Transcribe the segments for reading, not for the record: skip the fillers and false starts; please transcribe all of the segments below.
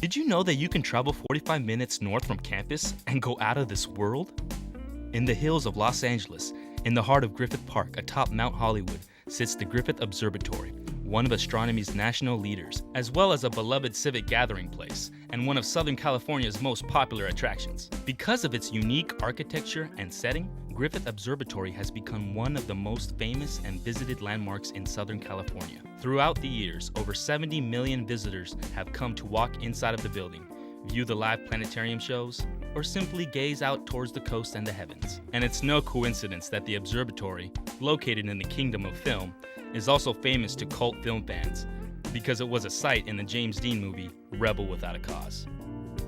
Did you know that you can travel 45 minutes north from campus and go out of this world? In the hills of Los Angeles, in the heart of Griffith Park atop Mount Hollywood, sits the Griffith Observatory, one of astronomy's national leaders, as well as a beloved civic gathering place and one of Southern California's most popular attractions. Because of its unique architecture and setting, Griffith Observatory has become one of the most famous and visited landmarks in Southern California. Throughout the years, over 70 million visitors have come to walk inside of the building, view the live planetarium shows, or simply gaze out towards the coast and the heavens. And it's no coincidence that the observatory, located in the kingdom of film, is also famous to cult film fans, because it was a site in the James Dean movie, Rebel Without a Cause.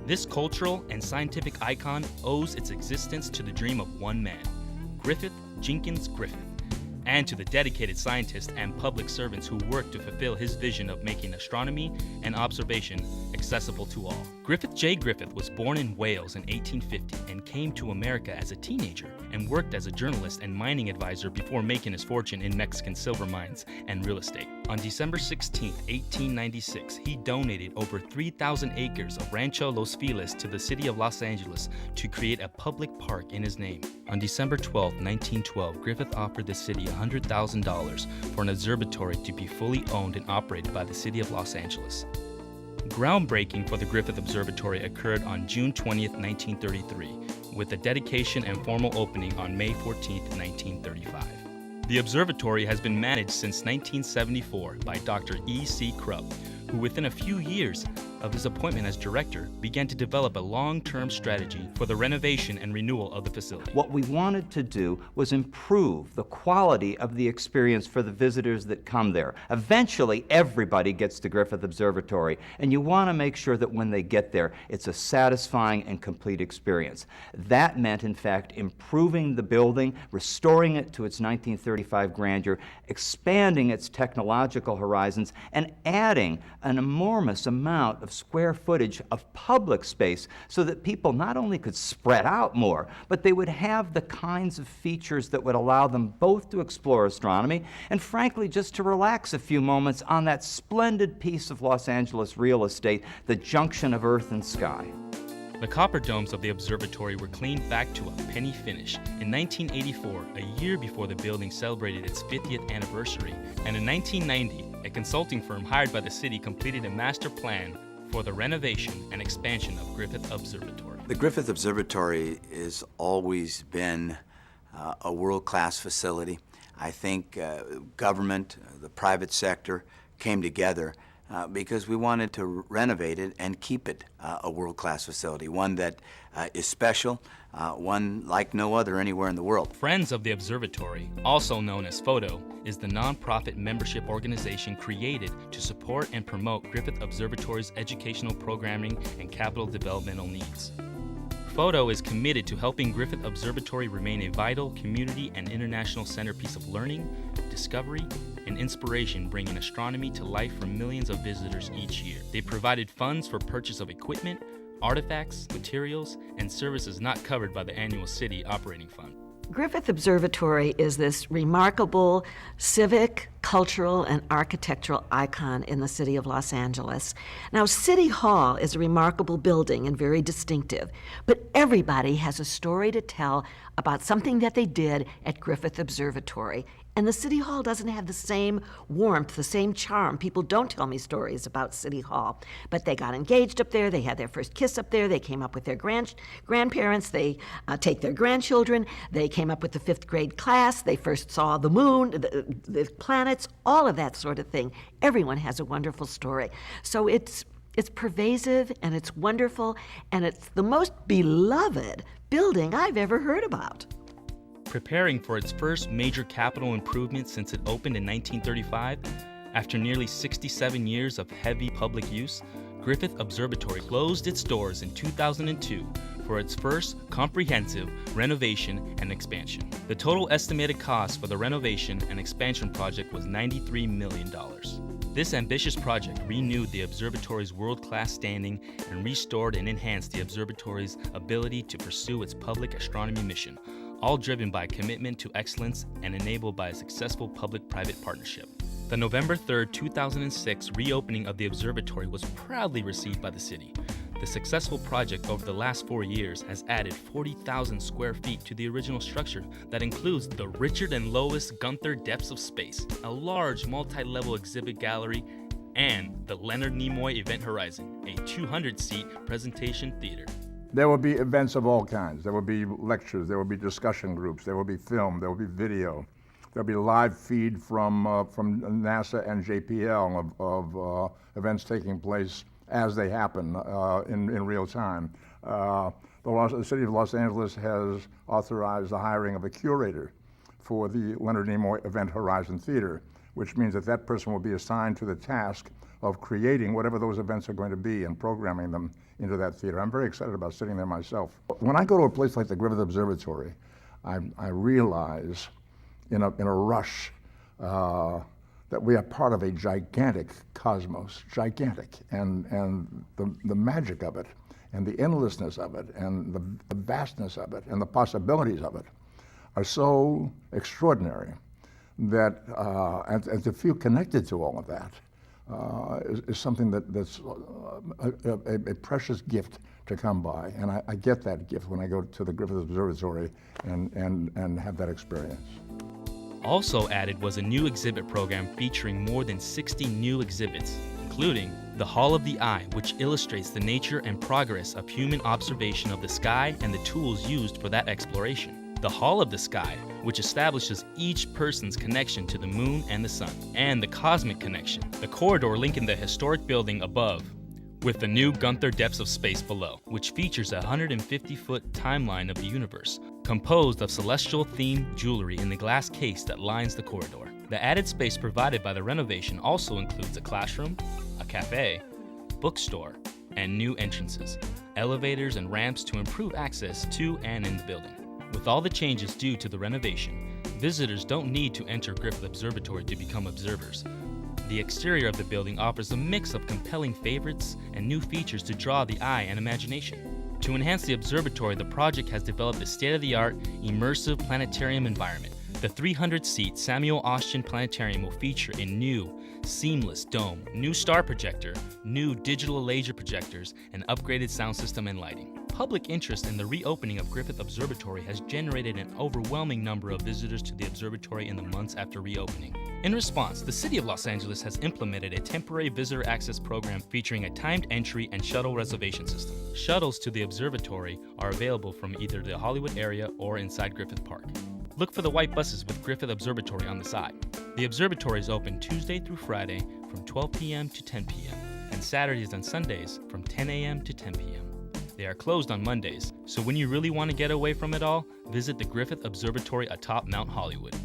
This cultural and scientific icon owes its existence to the dream of one man, Griffith Jenkins Griffith, and to the dedicated scientists and public servants who worked to fulfill his vision of making astronomy and observation accessible to all. Griffith J. Griffith was born in Wales in 1850 and came to America as a teenager and worked as a journalist and mining advisor before making his fortune in Mexican silver mines and real estate. On December 16, 1896, he donated over 3,000 acres of Rancho Los Feliz to the city of Los Angeles to create a public park in his name. On December 12, 1912, Griffith offered the city $100,000 for an observatory to be fully owned and operated by the city of Los Angeles. Groundbreaking for the Griffith Observatory occurred on June 20, 1933, with the dedication and formal opening on May 14, 1935. The observatory has been managed since 1974 by Dr. E.C. Krupp, who within a few years of his appointment as director began to develop a long-term strategy for the renovation and renewal of the facility. What we wanted to do was improve the quality of the experience for the visitors that come there. Eventually, everybody gets to Griffith Observatory, and you want to make sure that when they get there, it's a satisfying and complete experience. That meant, in fact, improving the building, restoring it to its 1935 grandeur, expanding its technological horizons, and adding an enormous amount of square footage of public space so that people not only could spread out more, but they would have the kinds of features that would allow them both to explore astronomy and, frankly, just to relax a few moments on that splendid piece of Los Angeles real estate, the junction of earth and sky. The copper domes of the observatory were cleaned back to a penny finish in 1984, a year before the building celebrated its 50th anniversary, and in 1990, a consulting firm hired by the city completed a master plan for the renovation and expansion of Griffith Observatory. The Griffith Observatory has always been a world-class facility. I think government, the private sector came together because we wanted to renovate it and keep it a world-class facility, one that is special, one like no other anywhere in the world. Friends of the Observatory, also known as PHOTO, is the nonprofit membership organization created to support and promote Griffith Observatory's educational programming and capital developmental needs. PHOTO is committed to helping Griffith Observatory remain a vital community and international centerpiece of learning, discovery, and inspiration, bringing astronomy to life for millions of visitors each year. They provided funds for purchase of equipment, artifacts, materials, and services not covered by the annual city operating fund. Griffith Observatory is this remarkable civic, cultural, and architectural icon in the city of Los Angeles. Now, City Hall is a remarkable building and very distinctive, but everybody has a story to tell about something that they did at Griffith Observatory. And the City Hall doesn't have the same warmth, the same charm. People don't tell me stories about City Hall. But they got engaged up there, they had their first kiss up there, they came up with their grandparents, they take their grandchildren, they came up with the 5th grade class, they first saw the moon, the planets, all of that sort of thing. Everyone has a wonderful story. So it's pervasive and it's wonderful, and it's the most beloved building I've ever heard about. Preparing for its first major capital improvement since it opened in 1935, after nearly 67 years of heavy public use, Griffith Observatory closed its doors in 2002 for its first comprehensive renovation and expansion. The total estimated cost for the renovation and expansion project was $93 million. This ambitious project renewed the observatory's world-class standing and restored and enhanced the observatory's ability to pursue its public astronomy mission, all driven by a commitment to excellence and enabled by a successful public-private partnership. The November 3, 2006 reopening of the observatory was proudly received by the city. The successful project over the last 4 years has added 40,000 square feet to the original structure that includes the Richard and Lois Gunther Depths of Space, a large multi-level exhibit gallery, and the Leonard Nimoy Event Horizon, a 200-seat presentation theater. There will be events of all kinds. There will be lectures, there will be discussion groups, there will be film, there will be video. There'll be live feed from NASA and JPL of events taking place as they happen in real time. The City of Los Angeles has authorized the hiring of a curator for the Leonard Nimoy Event Horizon Theater, which means that that person will be assigned to the task of creating whatever those events are going to be and programming them into that theater. I'm very excited about sitting there myself. When I go to a place like the Griffith Observatory, I realize in a rush that we are part of a gigantic cosmos, gigantic, and the magic of it, and the endlessness of it, and the vastness of it, and the possibilities of it are so extraordinary that and to feel connected to all of that is something that's a precious gift to come by, and I get that gift when I go to the Griffith Observatory and have that experience. Also added was a new exhibit program featuring more than 60 new exhibits, including the Hall of the Eye, which illustrates the nature and progress of human observation of the sky and the tools used for that exploration. The Hall of the Sky, which establishes each person's connection to the moon and the sun, and the Cosmic Connection, the corridor linking the historic building above with the new Gunther Depths of Space below, which features a 150-foot timeline of the universe, composed of celestial-themed jewelry in the glass case that lines the corridor. The added space provided by the renovation also includes a classroom, a cafe, bookstore, and new entrances, elevators and ramps to improve access to and in the building. With all the changes due to the renovation, visitors don't need to enter Griffith Observatory to become observers. The exterior of the building offers a mix of compelling favorites and new features to draw the eye and imagination. To enhance the observatory, the project has developed a state-of-the-art, immersive planetarium environment. The 300-seat Samuel Oschin Planetarium will feature a new, seamless dome, new star projector, new digital laser projectors, and upgraded sound system and lighting. Public interest in the reopening of Griffith Observatory has generated an overwhelming number of visitors to the observatory in the months after reopening. In response, the City of Los Angeles has implemented a temporary visitor access program featuring a timed entry and shuttle reservation system. Shuttles to the observatory are available from either the Hollywood area or inside Griffith Park. Look for the white buses with Griffith Observatory on the side. The observatory is open Tuesday through Friday from 12 p.m. to 10 p.m. and Saturdays and Sundays from 10 a.m. to 10 p.m. They are closed on Mondays, so when you really want to get away from it all, visit the Griffith Observatory atop Mount Hollywood.